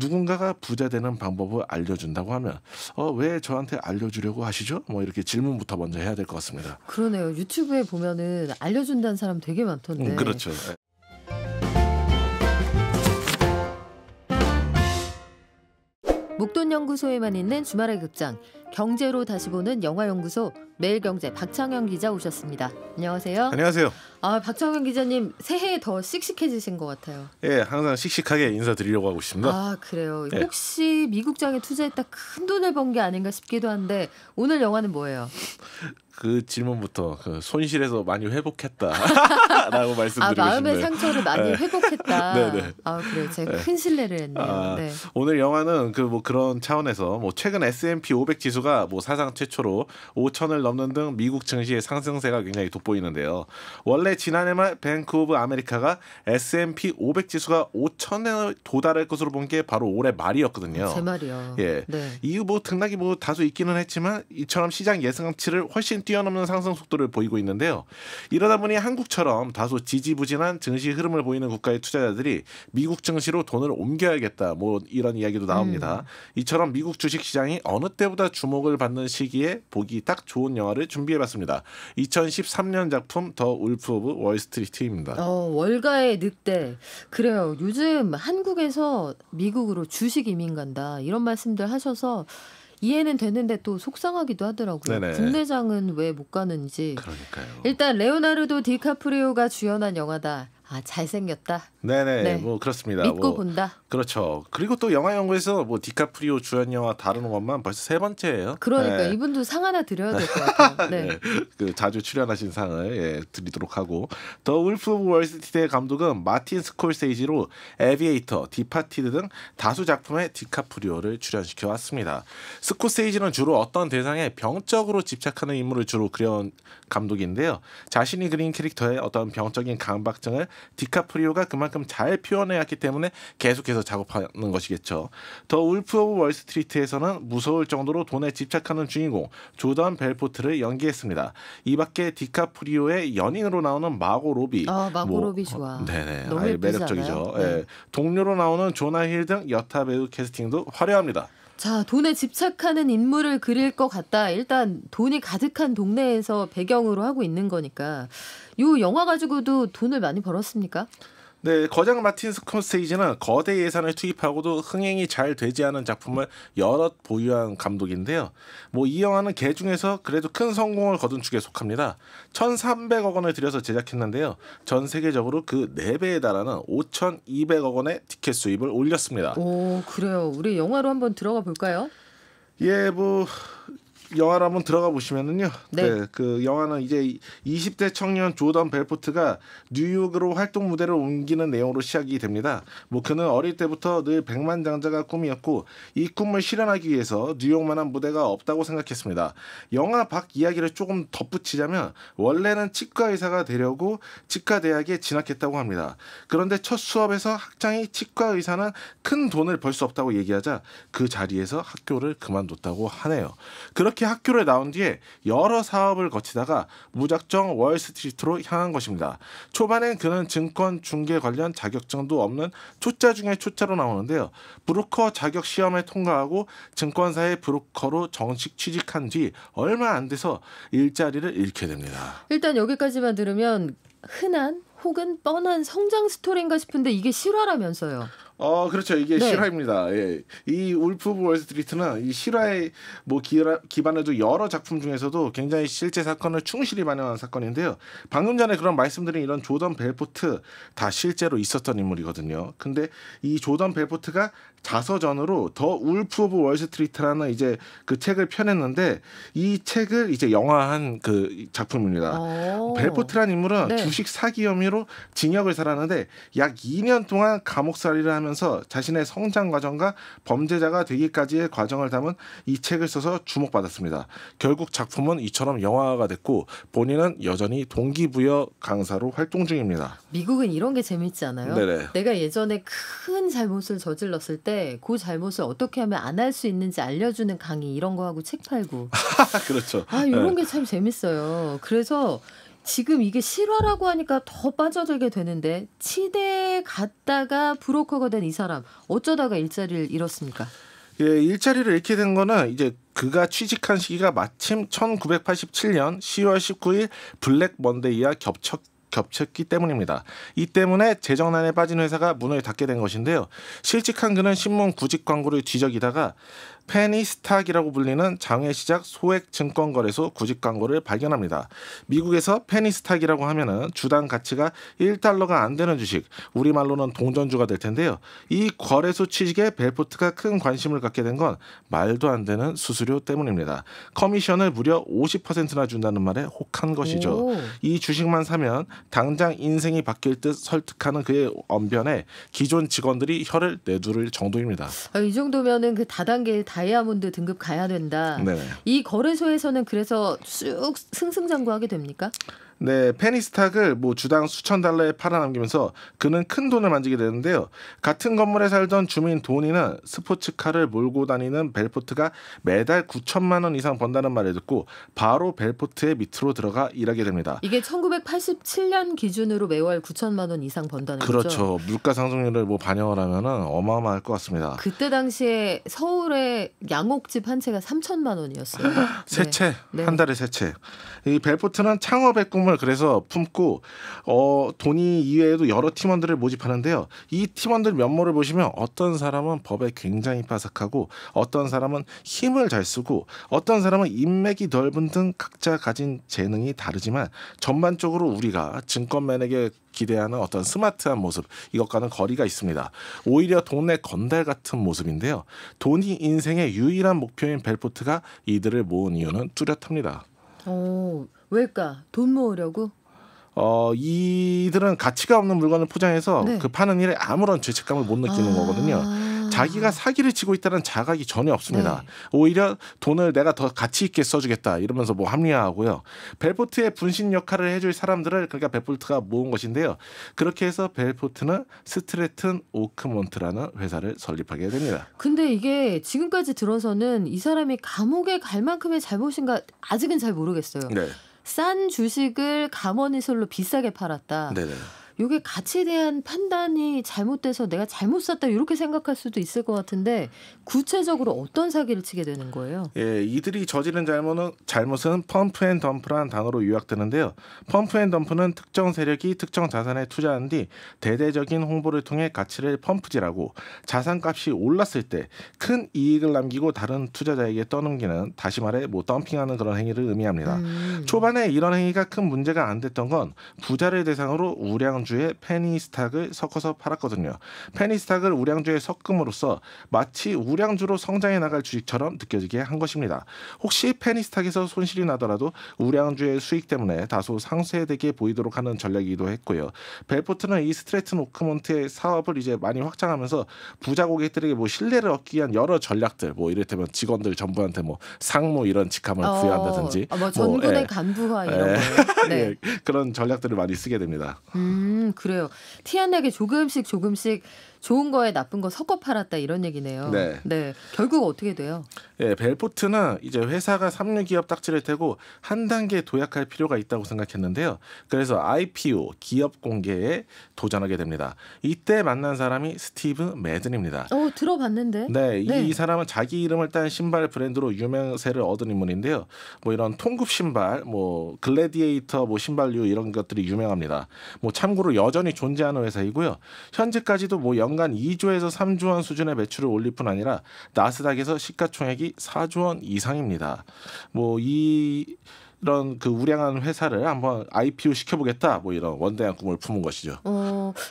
누군가가 부자 되는 방법을 알려준다고 하면 왜 저한테 알려주려고 하시죠? 뭐 이렇게 질문부터 먼저 해야 될 것 같습니다. 그러네요. 유튜브에 보면은 알려준다는 사람 되게 많던데. 그렇죠. 목돈연구소에만 있는 주말의 극장, 경제로 다시 보는 영화연구소, 매일경제 박창현 기자 오셨습니다. 안녕하세요. 안녕하세요. 박창현 기자님 새해에 더 씩씩해지신 것 같아요. 예, 항상 씩씩하게 인사드리려고 하고 있습니다. 그래요. 예. 혹시 미국장에 투자했다 큰 돈을 번 게 아닌가 싶기도 한데 오늘 영화는 뭐예요? 그 질문부터 손실에서 많이 회복했다라고 말씀드리고 싶네요. 마음의 상처를 많이 회복했다. 네네. 그래요. 제가 큰 신뢰를 했네요. 네. 오늘 영화는 그런 차원에서 최근 S&P 500 지수가 사상 최초로 5천을 넘는 등 미국 증시의 상승세가 굉장히 돋보이는데요. 원래 지난해 말 뱅크 오브 아메리카가 S&P 500 지수가 5천에 도달할 것으로 본 게 바로 올해 말이었거든요. 제 말이요. 예. 네. 이후 등락이 다수 있기는 했지만 이처럼 시장 예상치를 훨씬 뛰어넘는 상승 속도를 보이고 있는데요. 이러다 보니 한국처럼 다소 지지부진한 증시 흐름을 보이는 국가의 투자자들이 미국 증시로 돈을 옮겨야겠다 이런 이야기도 나옵니다. 이처럼 미국 주식시장이 어느 때보다 주목을 받는 시기에 보기 딱 좋은 영화를 준비해봤습니다. 2013년 작품 더 울프 오브 월스트리트입니다. 월가의 늑대. 그래요. 요즘 한국에서 미국으로 주식 이민 간다 이런 말씀들 하셔서 이해는 되는데 또 속상하기도 하더라고요. 네네. 국내장은 왜 못 가는지. 그러니까요. 일단 레오나르도 디카프리오가 주연한 영화다. 잘생겼다. 네네. 네. 그렇습니다. 믿고 본다. 그렇죠. 그리고 또 영화 연구에서 디카프리오 주연 영화 다루는 것만 벌써 3번째예요. 그러니까 네. 이분도 상 하나 드려야 될 것 같아요. 네. 자주 출연하신 상을 드리도록 하고, 더 울프 오브 월스트리트의 감독은 마틴 스콜세이지로 에비에이터, 디파티드 등 다수 작품에 디카프리오를 출연시켜 왔습니다. 스콜세이지는 주로 어떤 대상에 병적으로 집착하는 인물을 주로 그려온 감독인데요. 자신이 그린 캐릭터의 어떤 병적인 강박증을 디카프리오가 그만큼 잘 표현해 왔기 때문에 계속해서 작업하는 것이겠죠. 더 울프 오브 월스트리트에서는 무서울 정도로 돈에 집착하는 주인공 조던 벨포트를 연기했습니다. 이 밖에 디카프리오의 연인으로 나오는 마고 로비. 마고 로비 좋아. 네네. 너무 매력적이죠. 네. 예. 동료로 나오는 조나 힐 등 여타 배우 캐스팅도 화려합니다. 돈에 집착하는 인물을 그릴 것 같다. 일단 돈이 가득한 동네에서 배경으로 하고 있는 거니까. 이 영화 가지고도 돈을 많이 벌었습니까? 네, 거장 마틴 스콜세이지는 거대 예산을 투입하고도 흥행이 잘 되지 않은 작품을 여럿 보유한 감독인데요. 이 영화는 개 중에서 그래도 큰 성공을 거둔 축에 속합니다. 1,300억 원을 들여서 제작했는데요. 전 세계적으로 그 4배에 달하는 5,200억 원의 티켓 수입을 올렸습니다. 그래요. 우리 영화로 한번 들어가 볼까요? 예, 영화를 한번 들어가 보시면은요. 네. 그 영화는 이제 20대 청년 조던 벨포트가 뉴욕으로 활동 무대를 옮기는 내용으로 시작이 됩니다. 그는 어릴 때부터 늘 백만장자가 꿈이었고 이 꿈을 실현하기 위해서 뉴욕만한 무대가 없다고 생각했습니다. 영화 밖 이야기를 조금 덧붙이자면 원래는 치과 의사가 되려고 치과 대학에 진학했다고 합니다. 그런데 첫 수업에서 학장이 치과 의사는 큰 돈을 벌 수 없다고 얘기하자 그 자리에서 학교를 그만뒀다고 하네요. 그렇게 학교를 나온 뒤에 여러 사업을 거치다가 무작정 월스트리트로 향한 것입니다. 초반엔 그는 증권 중개 관련 자격증도 없는 초짜 중에 초짜로 나오는데요. 브로커 자격 시험을 통과하고 증권사의 브로커로 정식 취직한 뒤 얼마 안 돼서 일자리를 잃게 됩니다. 일단 여기까지만 들으면 흔한 혹은 뻔한 성장 스토리인가 싶은데 이게 실화라면서요. 그렇죠. 이게 네. 실화입니다. 예. 이 울프 오브 월스트리트는 이 실화에 기반해도 여러 작품 중에서도 굉장히 실제 사건을 충실히 반영한 사건인데요. 방금 전에 그런 말씀드린 이런 조던 벨포트 다 실제로 있었던 인물이거든요. 근데 이 조던 벨포트가 자서전으로 더 울프 오브 월스트리트라는 이제 그 책을 펴냈는데 이 책을 이제 영화한 그 작품입니다. 벨포트라는 인물은 네. 주식 사기 혐의로 징역을 살았는데 약 2년 동안 감옥살이를 하면서 자신의 성장 과정과 범죄자가 되기까지의 과정을 담은 이 책을 써서 주목받았습니다. 결국 작품은 이처럼 영화가 됐고 본인은 여전히 동기부여 강사로 활동 중입니다. 미국은 이런 게 재밌지 않아요? 네네. 내가 예전에 큰 잘못을 저질렀을 때 그 잘못을 어떻게 하면 안 할 수 있는지 알려주는 강의 이런 거 하고 책 팔고 그렇죠. 이런 게 참 재밌어요. 그래서 지금 이게 실화라고 하니까 더 빠져들게 되는데 치대에 갔다가 브로커가 된 이 사람 어쩌다가 일자리를 잃었습니까? 예, 일자리를 잃게 된 거는 이제 그가 취직한 시기가 마침 1987년 10월 19일 블랙 먼데이와 겹쳤기 때문입니다. 이 때문에 재정난에 빠진 회사가 문을 닫게 된 것인데요. 실직한 그는 신문 구직 광고를 뒤적이다가 페니스탁이라고 불리는 장외시작 소액 증권거래소 구직 광고를 발견합니다. 미국에서 페니스탁이라고 하면은 주당 가치가 1달러가 안 되는 주식, 우리말로는 동전주가 될 텐데요. 이 거래소 취직에 벨포트가 큰 관심을 갖게 된 건 말도 안 되는 수수료 때문입니다. 커미션을 무려 50%나 준다는 말에 혹한 것이죠. 오. 이 주식만 사면 당장 인생이 바뀔 듯 설득하는 그의 언변에 기존 직원들이 혀를 내두를 정도입니다. 이 정도면은 그 다단계 다이아몬드 등급 가야 된다. 네. 이 거래소에서는 그래서 쑥 승승장구하게 됩니까? 네, 페니스탁을 뭐 주당 수천 달러에 팔아넘기면서 그는 큰 돈을 만지게 되는데요. 같은 건물에 살던 주민 도니는 스포츠카를 몰고 다니는 벨포트가 매달 9천만 원 이상 번다는 말을 듣고 바로 벨포트의 밑으로 들어가 일하게 됩니다. 이게 1987년 기준으로 매월 9천만 원 이상 번다는 거죠. 그렇죠. 물가 상승률을 뭐 반영을 하면은 어마어마할 것 같습니다. 그때 당시에 서울의 양옥집 한 채가 3천만 원이었어요. 세 채, 네. 한 달에 세 채. 이 벨포트는 창업의 꿈을 그래서 품고 돈이 이외에도 여러 팀원들을 모집하는데요. 이 팀원들 면모를 보시면 어떤 사람은 법에 굉장히 빠삭하고 어떤 사람은 힘을 잘 쓰고 어떤 사람은 인맥이 넓은 등 각자 가진 재능이 다르지만 전반적으로 우리가 증권맨에게 기대하는 어떤 스마트한 모습, 이것과는 거리가 있습니다. 오히려 돈의 건달 같은 모습인데요. 돈이 인생의 유일한 목표인 벨포트가 이들을 모은 이유는 뚜렷합니다. 왜일까? 돈 모으려고? 이들은 가치가 없는 물건을 포장해서 네. 그 파는 일에 아무런 죄책감을 못 느끼는 거거든요. 자기가 사기를 치고 있다는 자각이 전혀 없습니다. 네. 오히려 돈을 내가 더 가치 있게 써주겠다 이러면서 뭐 합리화하고요. 벨포트의 분신 역할을 해줄 사람들을 그러니까 벨포트가 모은 것인데요. 그렇게 해서 벨포트는 스트레튼 오크몬트라는 회사를 설립하게 됩니다. 근데 이게 지금까지 들어서는 이 사람이 감옥에 갈 만큼의 잘못인가 아직은 잘 모르겠어요. 네, 싼 주식을 감언이설로 비싸게 팔았다. 네네. 이게 가치에 대한 판단이 잘못돼서 내가 잘못 샀다 이렇게 생각할 수도 있을 것 같은데 구체적으로 어떤 사기를 치게 되는 거예요? 예, 이들이 저지른 잘못은 펌프 앤 덤프라는 단어로 요약되는데요. 펌프 앤 덤프는 특정 세력이 특정 자산에 투자한 뒤 대대적인 홍보를 통해 가치를 펌프질하고 자산값이 올랐을 때 큰 이익을 남기고 다른 투자자에게 떠넘기는, 다시 말해 뭐 덤핑하는 그런 행위를 의미합니다. 초반에 이런 행위가 큰 문제가 안 됐던 건 부자를 대상으로 우량주의 페니스탁을 섞어서 팔았거든요. 페니스탁을 우량주에 섞음으로써 마치 우량주로 성장해 나갈 주식처럼 느껴지게 한 것입니다. 혹시 페니스탁에서 손실이 나더라도 우량주의 수익 때문에 다소 상쇄되게 보이도록 하는 전략이기도 했고요. 벨포트는 이 스트레튼 오크몬트의 사업을 이제 많이 확장하면서 부자 고객들에게 뭐 신뢰를 얻기 위한 여러 전략들, 뭐 이를테면 직원들 전부한테 뭐 상무 이런 직함을 부여한다든지, 뭐 전군의 예. 간부화 이런 거. 네. 예, 그런 전략들을 많이 쓰게 됩니다. 그래요. 티 안 나게 조금씩 좋은 거에 나쁜 거 섞어 팔았다 이런 얘기네요. 네. 결국 어떻게 돼요? 예, 벨포트는 이제 회사가 삼류기업 딱지를 떼고 한 단계 도약할 필요가 있다고 생각했는데요. 그래서 IPO, 기업 공개에 도전하게 됩니다. 이때 만난 사람이 스티브 매든입니다. 들어봤는데. 네, 이 사람은 자기 이름을 딴 신발 브랜드로 유명세를 얻은 인물인데요. 뭐 이런 통굽 신발, 뭐 글래디에이터, 뭐 신발류 이런 것들이 유명합니다. 뭐 참고로 여전히 존재하는 회사이고요. 현재까지도 뭐 연간 2조에서 3조 원 수준의 매출을 올릴 뿐 아니라 나스닥에서 시가총액이 4조 원 이상입니다. 뭐 이런 그 우량한 회사를 한번 IPO 시켜보겠다, 뭐 이런 원대한 꿈을 품은 것이죠.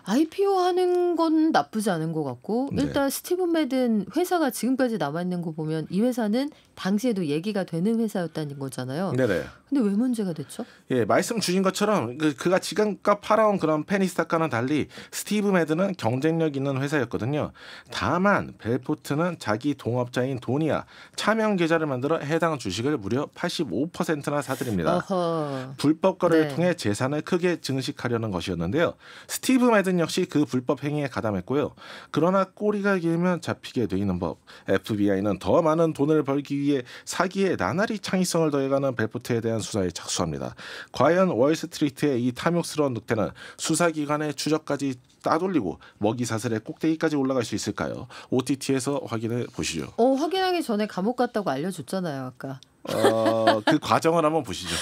IPO 하는 건 나쁘지 않은 것 같고 네. 일단 스티븐 매든 회사가 지금까지 남아있는 거 보면 이 회사는 당시에도 얘기가 되는 회사였다는 거잖아요. 네네. 근데 왜 문제가 됐죠? 예, 말씀 주신 것처럼 그가 지금껏 팔아온 그런 페니스탁과는 달리 스티브 매든은 경쟁력 있는 회사였거든요. 다만 벨포트는 자기 동업자인 도니와 차명 계좌를 만들어 해당 주식을 무려 85%나 사들입니다. 불법 거래를 네. 통해 재산을 크게 증식하려는 것이었는데요. 스티브 매든 역시 그 불법 행위에 가담했고요. 그러나 꼬리가 길면 잡히게 돼 있는 법. FBI는 더 많은 돈을 벌기 위해 사기에 나날이 창의성을 더해가는 벨포트에 대한 자세한 수사에 착수합니다. 과연 월스트리트의 이 탐욕스러운 늑대는 수사기관의 추적까지 따돌리고 먹이 사슬의 꼭대기까지 올라갈 수 있을까요? OTT에서 확인해 보시죠. 확인하기 전에 감옥 갔다고 알려줬잖아요, 아까. 그 과정을 한번 보시죠.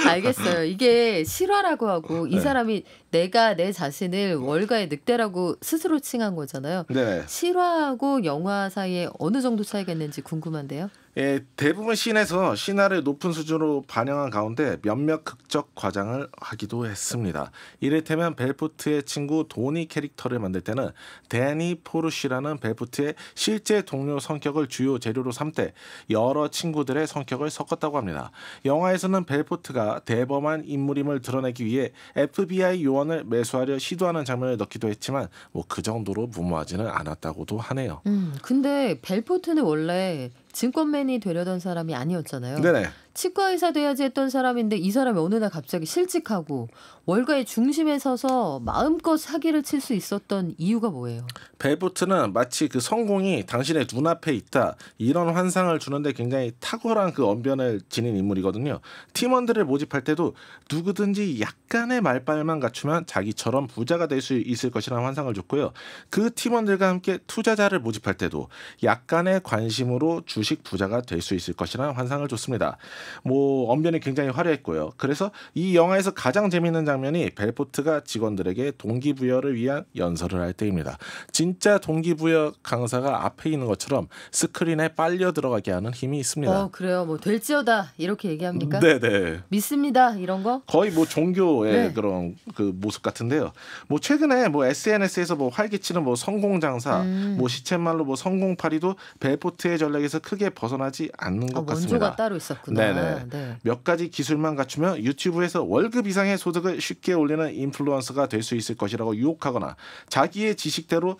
알겠어요. 이게 실화라고 하고 이 사람이 내가 내 자신을 월가의 늑대라고 스스로 칭한 거잖아요. 네. 실화하고 영화 사이에 어느 정도 차이가 있는지 궁금한데요. 예, 대부분 씬에서 신화를 높은 수준으로 반영한 가운데 몇몇 극적 과장을 하기도 했습니다. 이를테면 벨포트의 친구 도니 캐릭터를 만들 때는 데니 포르시라는 벨포트의 실제 동료 성격을 주요 재료로 삼되 여러 친구들의 성격을 섞었다고 합니다. 영화에서는 벨포트가 대범한 인물임을 드러내기 위해 FBI 요원을 매수하려 시도하는 장면을 넣기도 했지만 뭐 그 정도로 무모하지는 않았다고도 하네요. 근데 벨포트는 원래 증권맨이 되려던 사람이 아니었잖아요. 네네. 치과의사 돼야지 했던 사람인데 이 사람이 어느 날 갑자기 실직하고 월가의 중심에 서서 마음껏 사기를 칠 수 있었던 이유가 뭐예요? 벨포트는 마치 그 성공이 당신의 눈앞에 있다 이런 환상을 주는데 굉장히 탁월한 그 언변을 지닌 인물이거든요. 팀원들을 모집할 때도 누구든지 약간의 말빨만 갖추면 자기처럼 부자가 될 수 있을 것이라는 환상을 줬고요. 그 팀원들과 함께 투자자를 모집할 때도 약간의 관심으로 주식 부자가 될 수 있을 것이라는 환상을 줬습니다. 뭐 언변이 굉장히 화려했고요. 그래서 이 영화에서 가장 재미있는 장면이 벨포트가 직원들에게 동기부여를 위한 연설을 할 때입니다. 진짜 동기부여 강사가 앞에 있는 것처럼 스크린에 빨려 들어가게 하는 힘이 있습니다. 그래요. 뭐 될지어다 이렇게 얘기합니까? 네네. 믿습니다 이런 거? 거의 뭐 종교의 네. 그런 그 모습 같은데요. 뭐 최근에 뭐 SNS에서 뭐 활기치는 뭐 성공 장사, 뭐 시쳇말로 뭐 성공파리도 벨포트의 전략에서 크게 벗어나지 않는 것 같습니다. 원조가 따로 있었구나. 네네. 네. 몇 가지 기술만 갖추면 유튜브에서 월급 이상의 소득을 쉽게 올리는 인플루언서가 될 수 있을 것이라고 유혹하거나 자기의 지시대로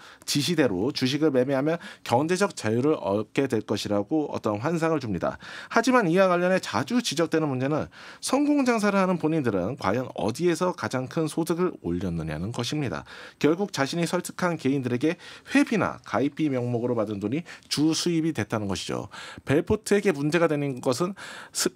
주식을 매매하면 경제적 자유를 얻게 될 것이라고 어떤 환상을 줍니다. 하지만 이와 관련해 자주 지적되는 문제는 성공 장사를 하는 본인들은 과연 어디에서 가장 큰 소득을 올렸느냐는 것입니다. 결국 자신이 설득한 개인들에게 회비나 가입비 명목으로 받은 돈이 주 수입이 됐다는 것이죠. 벨포트에게 문제가 되는 것은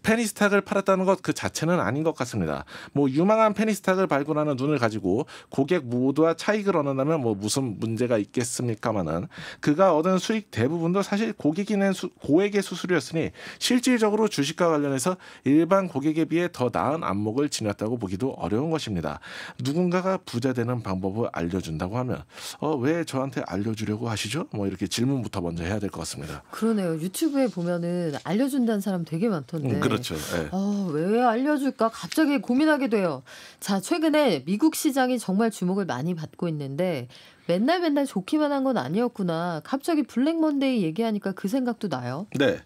페니스탁을 팔았다는 것 그 자체는 아닌 것 같습니다. 뭐 유망한 페니스탁을 발굴하는 눈을 가지고 고객 모두와 차익을 얻는다면 뭐 무슨 문제가 있겠습니까마는 그가 얻은 수익 대부분도 사실 고객이 낸 고액의 수수료였으니 실질적으로 주식과 관련해서 일반 고객에 비해 더 나은 안목을 지녔다고 보기도 어려운 것입니다. 누군가가 부자 되는 방법을 알려준다고 하면 왜 저한테 알려주려고 하시죠? 뭐 이렇게 질문부터 먼저 해야 될 것 같습니다. 그러네요. 유튜브에 보면은 알려준다는 사람 되게 많던데. 그렇죠. 네. 왜 알려줄까? 갑자기 고민하게 돼요. 자, 최근에 미국 시장이 정말 주목을 많이 받고 있는데 맨날 좋기만 한 건 아니었구나. 갑자기 블랙 먼데이 얘기하니까 그 생각도 나요. 네.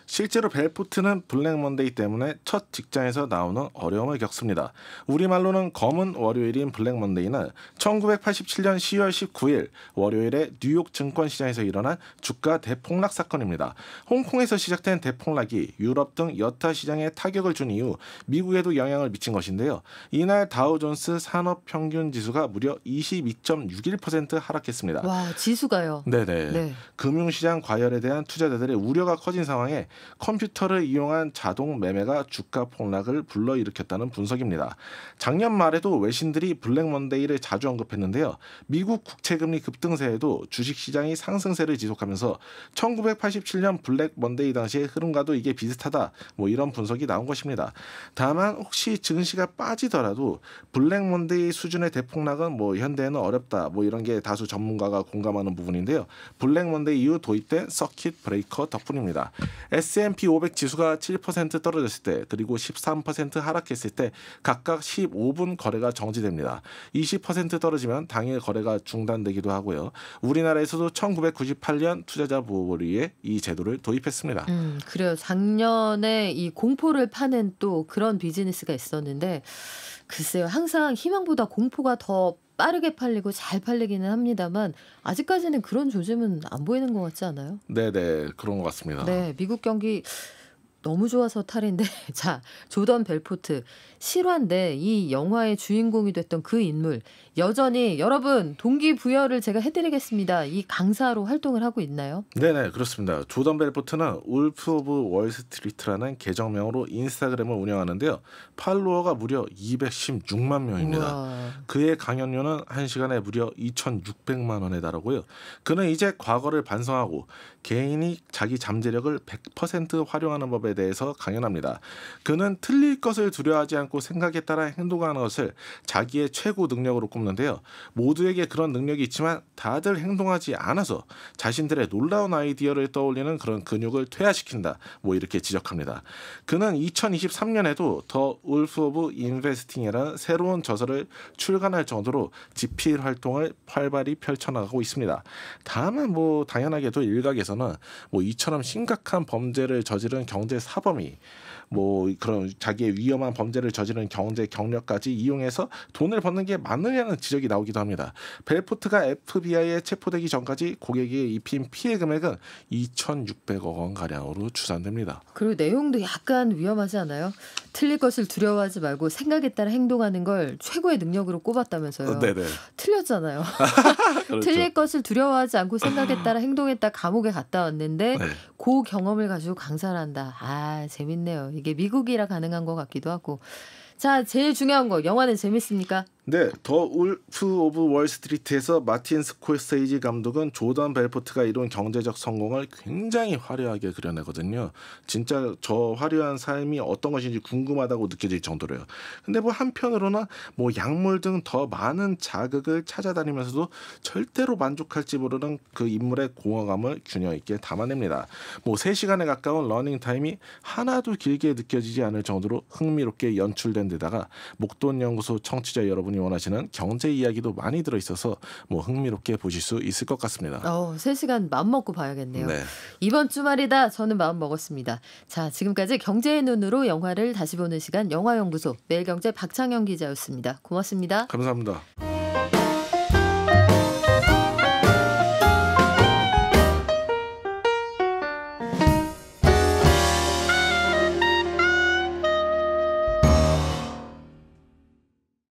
실제로 벨포트는 블랙 먼데이 때문에 첫 직장에서 나오는 어려움을 겪습니다. 우리말로는 검은 월요일인 블랙 먼데이는 1987년 10월 19일 월요일에 뉴욕 증권시장에서 일어난 주가 대폭락 사건입니다. 홍콩에서 시작된 대폭락이 유럽 등 여타 시장에 타격을 준 이후 미국에도 영향을 미친 것인데요. 이날 다우존스 산업평균지수가 무려 22.61% 하락했습니다. 와, 지수가요. 네네. 네. 금융시장 과열에 대한 투자자들의 우려가 커진 상황에 컴퓨터를 이용한 자동 매매가 주가 폭락을 불러일으켰다는 분석입니다. 작년 말에도 외신들이 블랙 먼데이를 자주 언급했는데요. 미국 국채금리 급등세에도 주식시장이 상승세를 지속하면서 1987년 블랙 먼데이 당시의 흐름과도 이게 비슷하다. 뭐 이런 분석이 나온 것입니다. 다만 혹시 증시가 빠지더라도 블랙 먼데이 수준의 대폭락은 뭐 현대에는 어렵다. 뭐 이런 게 다수 전문가가 공감하는 부분인데요. 블랙 먼데이 이후 도입된 서킷 브레이커 덕분입니다. S&P 500 지수가 7% 떨어졌을 때 그리고 13% 하락했을 때 각각 15분 거래가 정지됩니다. 20% 떨어지면 당일 거래가 중단되기도 하고요. 우리나라에서도 1998년 투자자 보호를 위해 이 제도를 도입했습니다. 그래요. 작년에 이 공포를 파는 또 그런 비즈니스가 있었는데 글쎄요. 항상 희망보다 공포가 더 빠르게 팔리고 잘 팔리기는 합니다만 아직까지는 그런 조짐은 안 보이는 것 같지 않아요? 네네 그런 것 같습니다. 네, 미국 경기 너무 좋아서 탈인데 자 조던 벨포트 실화인데 이 영화의 주인공이 됐던 그 인물 여전히 여러분 동기부여를 제가 해드리겠습니다. 이 강사로 활동을 하고 있나요? 네네 그렇습니다. 조던 벨포트는 울프 오브 월스트리트라는 계정명으로 인스타그램을 운영하는데요. 팔로워가 무려 216만 명입니다. 우와. 그의 강연료는 1시간에 무려 2,600만 원에 달하고요. 그는 이제 과거를 반성하고 개인이 자기 잠재력을 100% 활용하는 법에 대해서 강연합니다. 그는 틀릴 것을 두려워하지 않고 생각에 따라 행동하는 것을 자기의 최고 능력으로 꼽는데요. 모두에게 그런 능력이 있지만 다들 행동하지 않아서 자신들의 놀라운 아이디어를 떠올리는 그런 근육을 퇴화시킨다. 뭐 이렇게 지적합니다. 그는 2023년에도 더 울프 오브 인베스팅이라는 새로운 저서를 출간할 정도로 집필 활동을 활발히 펼쳐나가고 있습니다. 다만 뭐 당연하게도 일각에서는 뭐 이처럼 심각한 범죄를 저지른 경제 사범이 뭐 그런 자기의 위험한 범죄를 저지른 경제 경력까지 이용해서 돈을 버는 게 맞느냐는 지적이 나오기도 합니다. 벨포트가 FBI에 체포되기 전까지 고객에게 입힌 피해 금액은 2,600억 원 가량으로 추산됩니다. 그리고 내용도 약간 위험하지 않아요? 틀릴 것을 두려워하지 말고 생각에 따라 행동하는 걸 최고의 능력으로 꼽았다면서요. 네네. 틀렸잖아요. 그렇죠. 틀릴 것을 두려워하지 않고 생각에 따라 행동했다 감옥에 갔다 왔는데 네. 그 경험을 가지고 강사를 한다. 아 재밌네요. 이게 미국이라 가능한 것 같기도 하고. 자 제일 중요한 거 영화는 재밌습니까? 네, 더 울프 오브 월스트리트에서 마틴 스콜세이지 감독은 조던 벨포트가 이룬 경제적 성공을 굉장히 화려하게 그려내거든요. 진짜 저 화려한 삶이 어떤 것인지 궁금하다고 느껴질 정도로요. 근데 뭐 한편으로는 뭐 약물 등 더 많은 자극을 찾아다니면서도 절대로 만족할지 모르는 그 인물의 공허감을 균형 있게 담아냅니다. 뭐 3시간에 가까운 러닝 타임이 하나도 길게 느껴지지 않을 정도로 흥미롭게 연출된 데다가 목돈 연구소 청취자 여러분 원하시는 경제 이야기도 많이 들어있어서 뭐 흥미롭게 보실 수 있을 것 같습니다. 3시간 마음 먹고 봐야겠네요. 네. 이번 주말이다. 저는 마음 먹었습니다. 자, 지금까지 경제의 눈으로 영화를 다시 보는 시간 영화연구소 매일경제 박창영 기자였습니다. 고맙습니다. 감사합니다.